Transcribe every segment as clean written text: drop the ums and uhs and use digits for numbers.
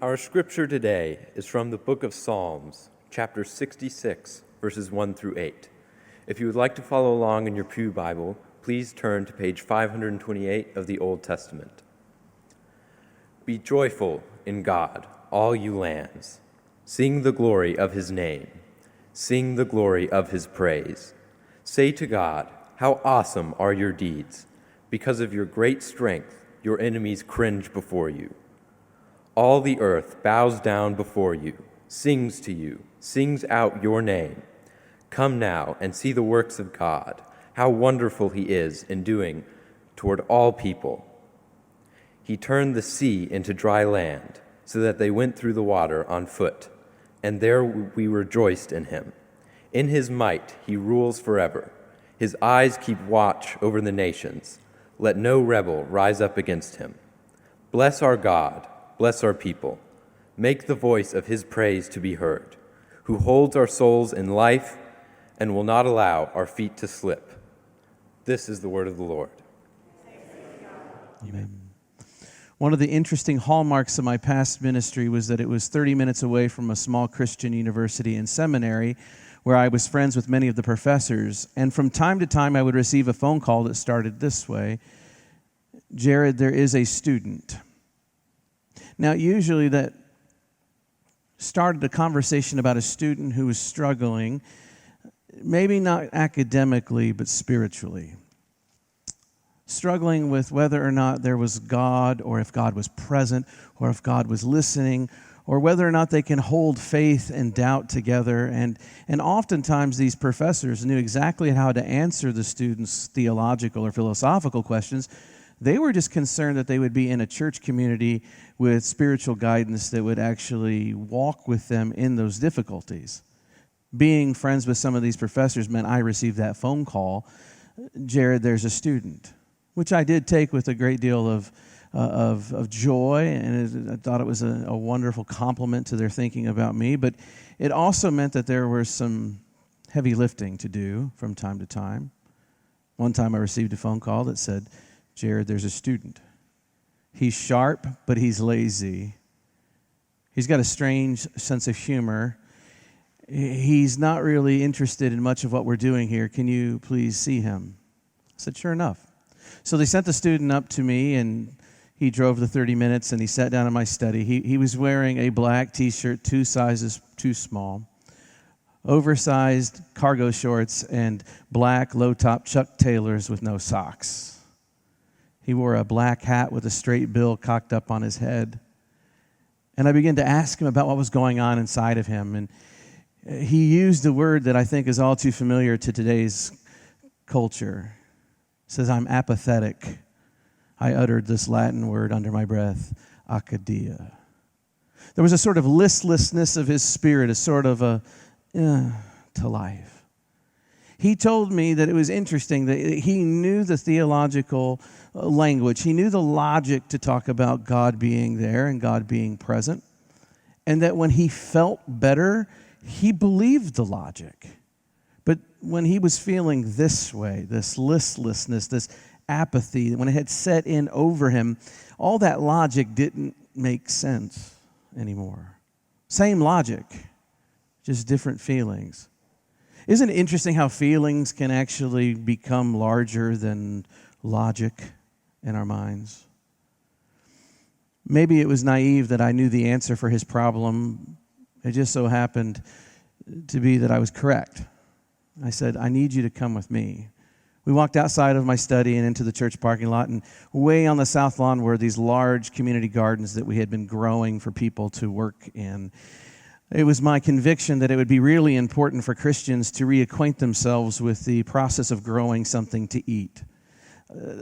Our scripture today is from the book of Psalms, chapter 66, verses 1 through 8. If you would like to follow along in your Pew Bible, please turn to page 528 of the Old Testament. Be joyful in God, all you lands. Sing the glory of his name. Sing the glory of his praise. Say to God, how awesome are your deeds. Because of your great strength, your enemies cringe before you. All the earth bows down before you, sings to you, sings out your name. Come now and see the works of God, how wonderful he is in doing toward all people. He turned the sea into dry land, so that they went through the water on foot, and there we rejoiced in him. In his might he rules forever. His eyes keep watch over the nations. Let no rebel rise up against him. Bless our God. Bless our people. Make the voice of his praise to be heard, who holds our souls in life and will not allow our feet to slip. This is the word of the Lord. Amen. One of the interesting hallmarks of my past ministry was that it was 30 minutes away from a small Christian university and seminary where I was friends with many of the professors. And from time to time, I would receive a phone call that started this way: Jared, there is a student. Now, usually that started a conversation about a student who was struggling, maybe not academically, but spiritually. Struggling with whether or not there was God, or if God was present, or if God was listening, or whether or not they can hold faith and doubt together. And oftentimes these professors knew exactly how to answer the students' theological or philosophical questions. They were just concerned that they would be in a church community with spiritual guidance that would actually walk with them in those difficulties. Being friends with some of these professors meant I received that phone call, Jared, there's a student, which I did take with a great deal of joy, and I thought it was a wonderful compliment to their thinking about me. But it also meant that there was some heavy lifting to do from time to time. One time I received a phone call that said, Jared, there's a student. He's sharp, but he's lazy. He's got a strange sense of humor. He's not really interested in much of what we're doing here. Can you please see him? I said, sure enough. So they sent the student up to me, and he drove the 30 minutes, and he sat down in my study. He was wearing a black T-shirt, 2 sizes too small, oversized cargo shorts, and black low-top Chuck Taylors with no socks. He wore a black hat with a straight bill cocked up on his head. And I began to ask him about what was going on inside of him. And he used a word that I think is all too familiar to today's culture. He says, I'm apathetic. I uttered this Latin word under my breath, akadia. There was a sort of listlessness of his spirit, a sort of to life. He told me that it was interesting that he knew the theological language. He knew the logic to talk about God being there and God being present. And that when he felt better, he believed the logic. But when he was feeling this way, this listlessness, this apathy, when it had set in over him, all that logic didn't make sense anymore. Same logic, just different feelings. Isn't it interesting how feelings can actually become larger than logic in our minds? Maybe it was naive that I knew the answer for his problem. It just so happened to be that I was correct. I said, I need you to come with me. We walked outside of my study and into the church parking lot, and way on the south lawn were these large community gardens that we had been growing for people to work in. It was my conviction that it would be really important for Christians to reacquaint themselves with the process of growing something to eat.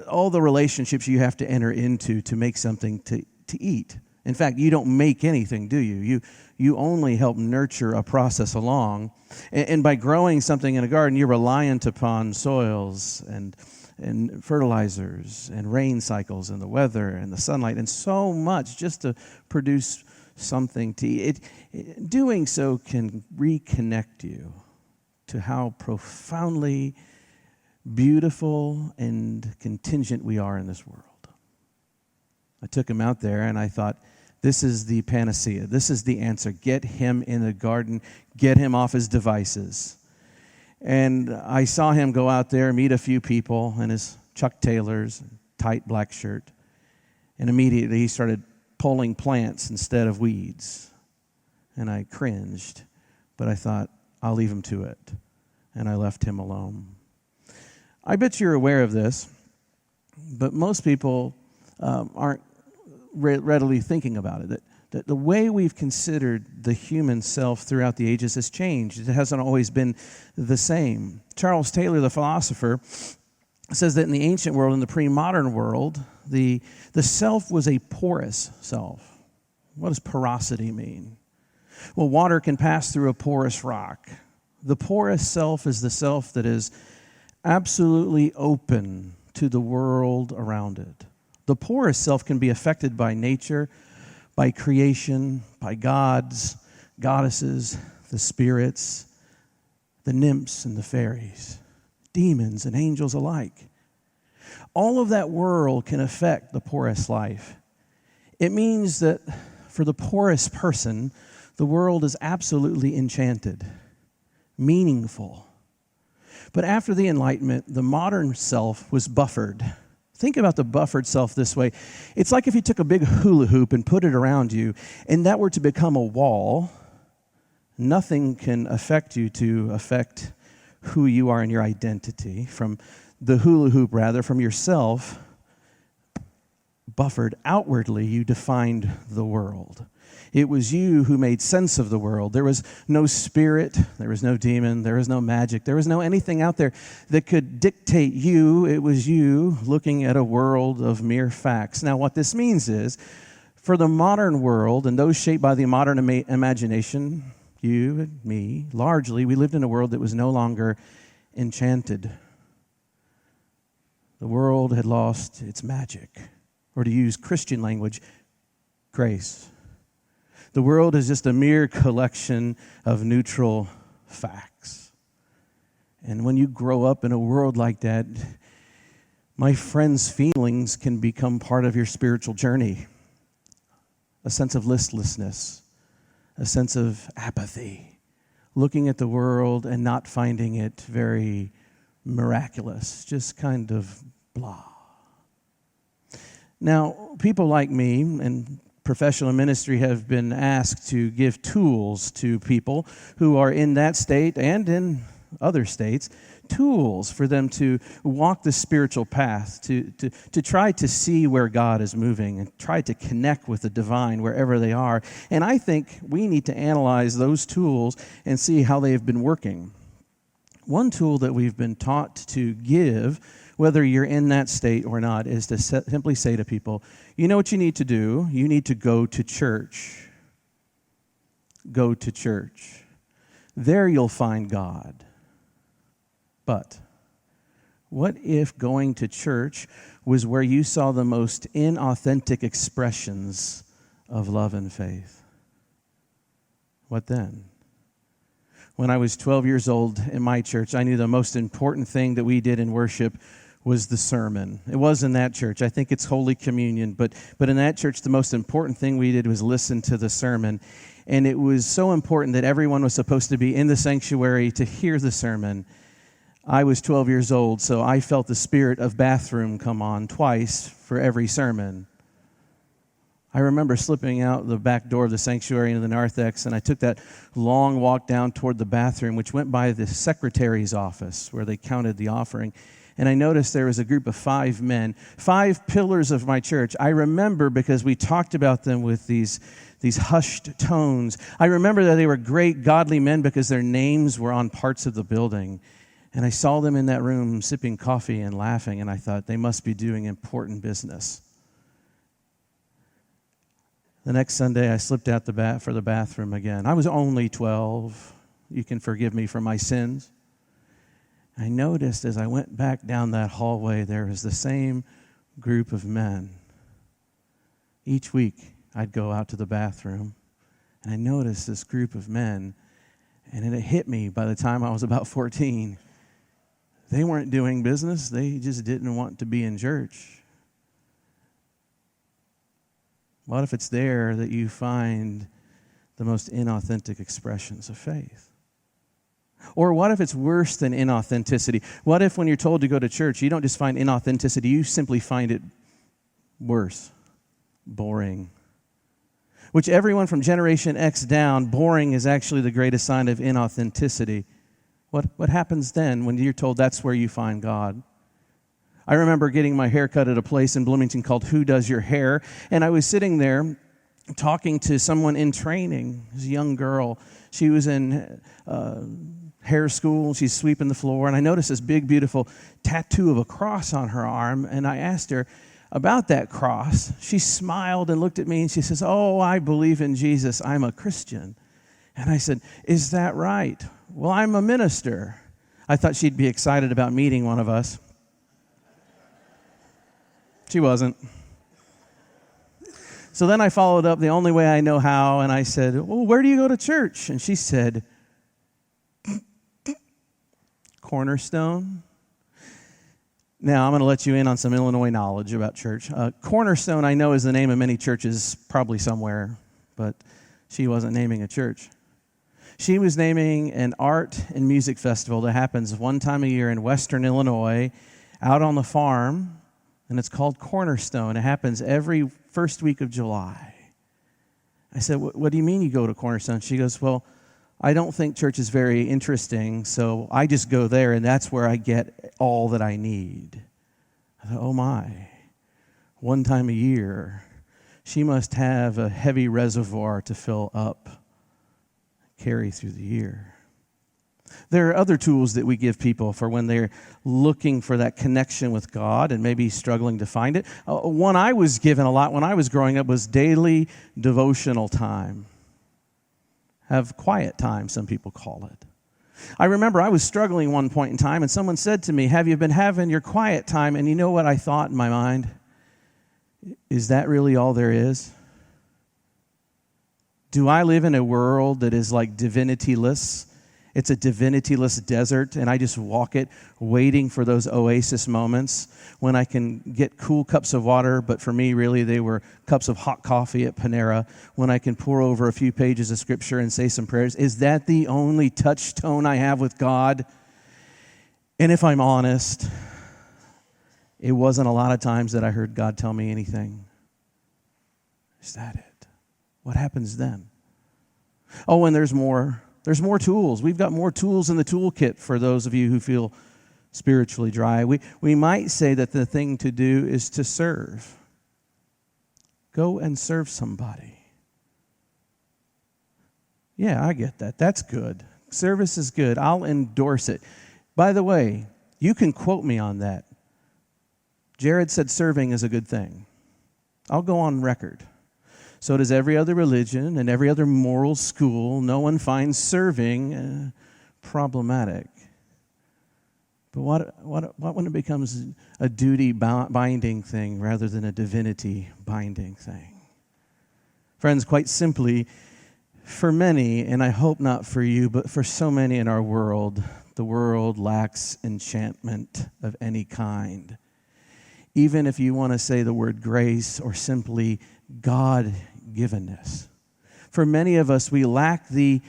All the relationships you have to enter into to make something to eat. In fact, you don't make anything, do you? You only help nurture a process along. And by growing something in a garden, you're reliant upon soils and fertilizers and rain cycles and the weather and the sunlight and so much just to produce something to eat. Doing so can reconnect you to how profoundly beautiful and contingent we are in this world. I took him out there and I thought, This is the panacea. This is the answer. Get him in the garden. Get him off his devices. And I saw him go out there, meet a few people in his Chuck Taylors, tight black shirt. And immediately he started pulling plants instead of weeds. And I cringed, but I thought, I'll leave him to it. And I left him alone. I bet you're aware of this, but most people aren't readily thinking about it. That the way we've considered the human self throughout the ages has changed. It hasn't always been the same. Charles Taylor, the philosopher, says that in the ancient world, in the pre-modern world, the self was a porous self. What does porosity mean? Well, water can pass through a porous rock. The porous self is the self that is absolutely open to the world around it. The porous self can be affected by nature, by creation, by gods, goddesses, the spirits, the nymphs and the fairies, demons and angels alike. All of that world can affect the porous life. It means that for the porous person, the world is absolutely enchanted, meaningful. But after the Enlightenment, the modern self was buffered. Think about the buffered self this way. It's like if you took a big hula hoop and put it around you, and that were to become a wall, nothing can affect you to affect who you are and your identity. From the hula hoop, rather, from yourself, buffered outwardly, you defined the world. It was you who made sense of the world. There was no spirit, there was no demon, there was no magic, there was no anything out there that could dictate you. It was you looking at a world of mere facts. Now, what this means is, for the modern world and those shaped by the modern imagination, you and me, largely, we lived in a world that was no longer enchanted. The world had lost its magic, or to use Christian language, grace. The world is just a mere collection of neutral facts. And when you grow up in a world like that, my friend's feelings can become part of your spiritual journey. A sense of listlessness, a sense of apathy, looking at the world and not finding it very miraculous, just kind of blah. Now, people like me and professional ministry have been asked to give tools to people who are in that state and in other states, tools for them to walk the spiritual path, to try to see where God is moving and try to connect with the divine wherever they are. And I think we need to analyze those tools and see how they have been working. One tool that we've been taught to give, whether you're in that state or not, is to simply say to people, you know what you need to do? You need to go to church. Go to church. There you'll find God. But what if going to church was where you saw the most inauthentic expressions of love and faith? What then? When I was 12 years old in my church, I knew the most important thing that we did in worship was the sermon. It was in that church. I think it's Holy Communion, but in that church, the most important thing we did was listen to the sermon. And it was so important that everyone was supposed to be in the sanctuary to hear the sermon. I was 12 years old, so I felt the spirit of bathroom come on twice for every sermon. I remember slipping out the back door of the sanctuary into the narthex, and I took that long walk down toward the bathroom, which went by the secretary's office where they counted the offering. And I noticed there was a group of 5 men, 5 pillars of my church. I remember because we talked about them with these hushed tones. I remember that they were great godly men because their names were on parts of the building. And I saw them in that room sipping coffee and laughing, and I thought they must be doing important business. The next Sunday, I slipped out for the bathroom again. I was only 12. You can forgive me for my sins. I noticed as I went back down that hallway, there was the same group of men. Each week, I'd go out to the bathroom, and I noticed this group of men, and it hit me by the time I was about 14. They weren't doing business. They just didn't want to be in church. What if it's there that you find the most inauthentic expressions of faith? Or what if it's worse than inauthenticity? What if when you're told to go to church, you don't just find inauthenticity, you simply find it worse, boring? Which everyone from Generation X down, boring is actually the greatest sign of inauthenticity. What happens then when you're told that's where you find God? I remember getting my hair cut at a place in Bloomington called Who Does Your Hair? And I was sitting there talking to someone in training. It was a young girl. She was in hair school. She's sweeping the floor. And I noticed this big, beautiful tattoo of a cross on her arm. And I asked her about that cross. She smiled and looked at me and she says, "Oh, I believe in Jesus. I'm a Christian." And I said, "Is that right?" "Well, I'm a minister." I thought she'd be excited about meeting one of us. She wasn't. So then I followed up the only way I know how, and I said, "Well, where do you go to church?" And she said, "Cornerstone." Now, I'm going to let you in on some Illinois knowledge about church. Cornerstone, I know, is the name of many churches, probably somewhere, but she wasn't naming a church. She was naming an art and music festival that happens one time a year in western Illinois, out on the farm, and it's called Cornerstone. It happens every first week of July. I said, "What do you mean you go to Cornerstone?" She goes, "Well, I don't think church is very interesting, so I just go there, and that's where I get all that I need." I thought, oh my, one time a year. She must have a heavy reservoir to fill up, carry through the year. There are other tools that we give people for when they're looking for that connection with God and maybe struggling to find it. One I was given a lot when I was growing up was daily devotional time. Have quiet time, some people call it. I remember I was struggling one point in time, and someone said to me, "Have you been having your quiet time?" And you know what I thought in my mind? Is that really all there is? Do I live in a world that is like divinity-less? It's a divinity-less desert, and I just walk it waiting for those oasis moments when I can get cool cups of water, but for me, really, they were cups of hot coffee at Panera, when I can pour over a few pages of Scripture and say some prayers. Is that the only touchstone I have with God? And if I'm honest, it wasn't a lot of times that I heard God tell me anything. Is that it? What happens then? Oh, and there's more. There's more tools. We've got more tools in the toolkit for those of you who feel spiritually dry. We might say that the thing to do is to serve. Go and serve somebody. Yeah, I get that. That's good. Service is good. I'll endorse it. By the way, you can quote me on that. Jared said serving is a good thing. I'll go on record. So does every other religion and every other moral school. No one finds serving problematic. But what when it becomes a duty binding thing rather than a divinity binding thing? Friends, quite simply, for many, and I hope not for you, but for so many in our world, the world lacks enchantment of any kind. Even if you want to say the word grace or simply God-givenness. For many of us, we lack the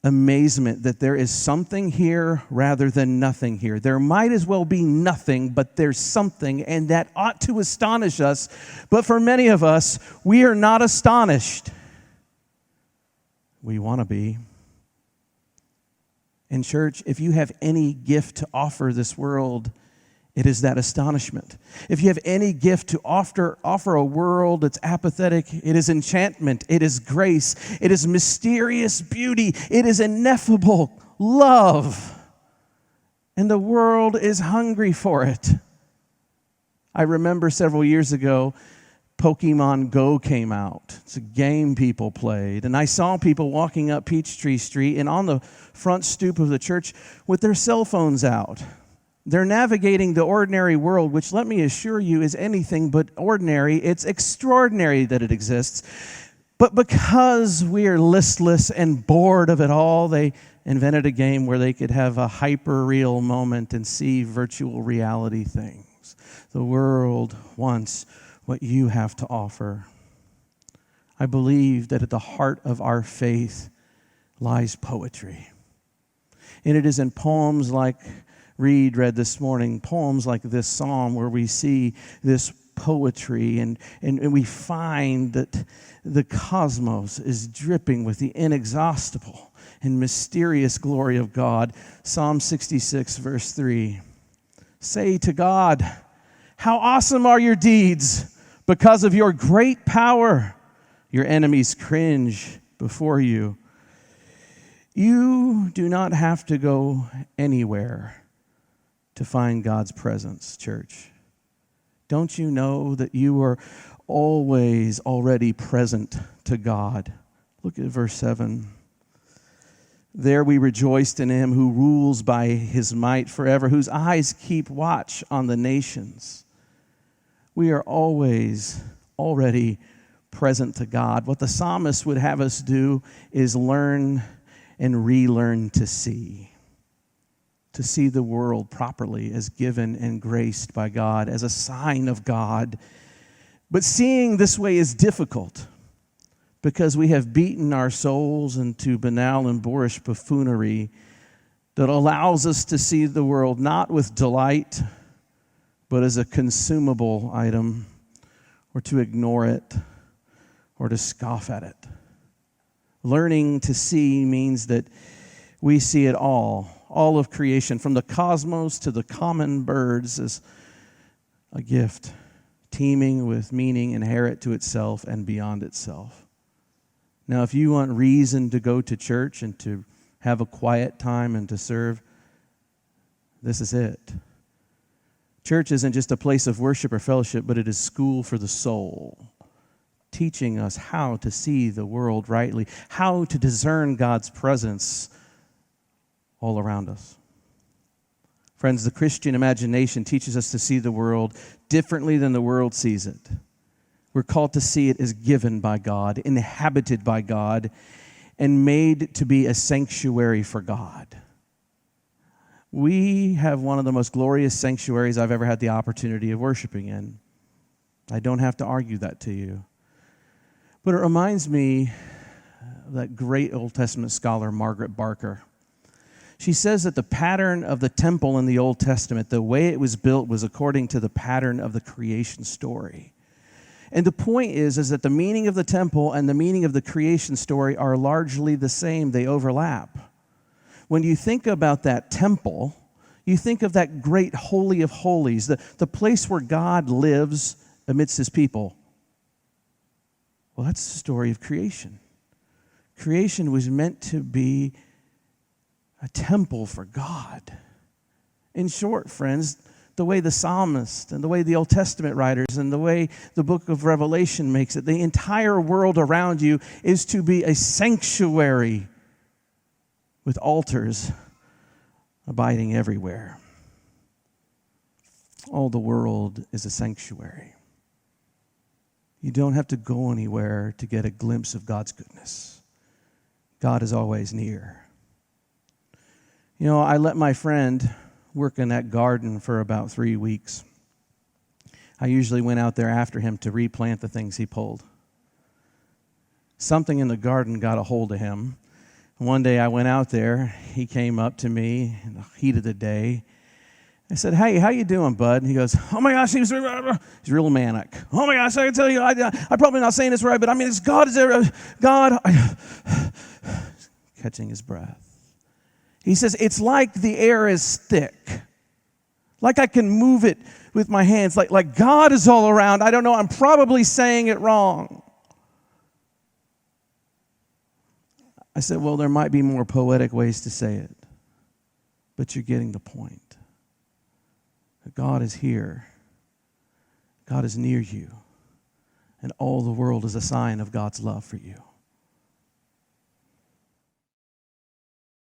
amazement that there is something here rather than nothing here. There might as well be nothing, but there's something, and that ought to astonish us. But for many of us, we are not astonished. We want to be. In church, if you have any gift to offer this world, it is that astonishment. If you have any gift to offer a world that's apathetic, it is enchantment, it is grace, it is mysterious beauty, it is ineffable love. And the world is hungry for it. I remember several years ago, Pokemon Go came out. It's a game people played. And I saw people walking up Peachtree Street and on the front stoop of the church with their cell phones out. They're navigating the ordinary world, which, let me assure you, is anything but ordinary. It's extraordinary that it exists. But because we are listless and bored of it all, they invented a game where they could have a hyper-real moment and see virtual reality things. The world wants what you have to offer. I believe that at the heart of our faith lies poetry. And it is in poems like Reed read this morning, poems like this psalm, where we see this poetry and we find that the cosmos is dripping with the inexhaustible and mysterious glory of God. Psalm 66, verse 3. Say to God, how awesome are your deeds! Because of your great power, your enemies cringe before you. You do not have to go anywhere to find God's presence, church. Don't you know that you are always already present to God? Look at verse 7. There we rejoiced in him who rules by his might forever, whose eyes keep watch on the nations. We are always already present to God. What the psalmist would have us do is learn and relearn to see the world properly as given and graced by God, as a sign of God. But seeing this way is difficult because we have beaten our souls into banal and boorish buffoonery that allows us to see the world not with delight, but as a consumable item, or to ignore it, or to scoff at it. Learning to see means that we see it all of creation, from the cosmos to the common birds, as a gift, teeming with meaning inherent to itself and beyond itself. Now, if you want reason to go to church and to have a quiet time and to serve, this is it. Church isn't just a place of worship or fellowship, but it is school for the soul, teaching us how to see the world rightly, how to discern God's presence all around us. Friends, the Christian imagination teaches us to see the world differently than the world sees it. We're called to see it as given by God, inhabited by God, and made to be a sanctuary for God. We have one of the most glorious sanctuaries I've ever had the opportunity of worshiping in. I don't have to argue that to you. But it reminds me of that great Old Testament scholar, Margaret Barker. She says that the pattern of the temple in the Old Testament, the way it was built, was according to the pattern of the creation story. And the point is that the meaning of the temple and the meaning of the creation story are largely the same. They overlap. When you think about that temple, you think of that great holy of holies, the place where God lives amidst his people. Well, that's the story of creation. Creation was meant to be a temple for God. In short, friends, the way the psalmist and the way the Old Testament writers and the way the book of Revelation makes it, the entire world around you is to be a sanctuary with altars abiding everywhere. All the world is a sanctuary. You don't have to go anywhere to get a glimpse of God's goodness. God is always near. You know, I let my friend work in that garden for about 3 weeks. I usually went out there after him to replant the things he pulled. Something in the garden got a hold of him. One day I went out there. He came up to me in the heat of the day. I said, "Hey, how you doing, bud?" And he goes, "Oh my gosh," he's real manic. "Oh my gosh, I can tell you, I'm probably not saying this right, but I mean, it's God, catching his breath. He says, "It's like the air is thick. Like I can move it with my hands. Like God is all around. I don't know, I'm probably saying it wrong." I said, "Well, there might be more poetic ways to say it, but you're getting the point. God is here. God is near you. And all the world is a sign of God's love for you."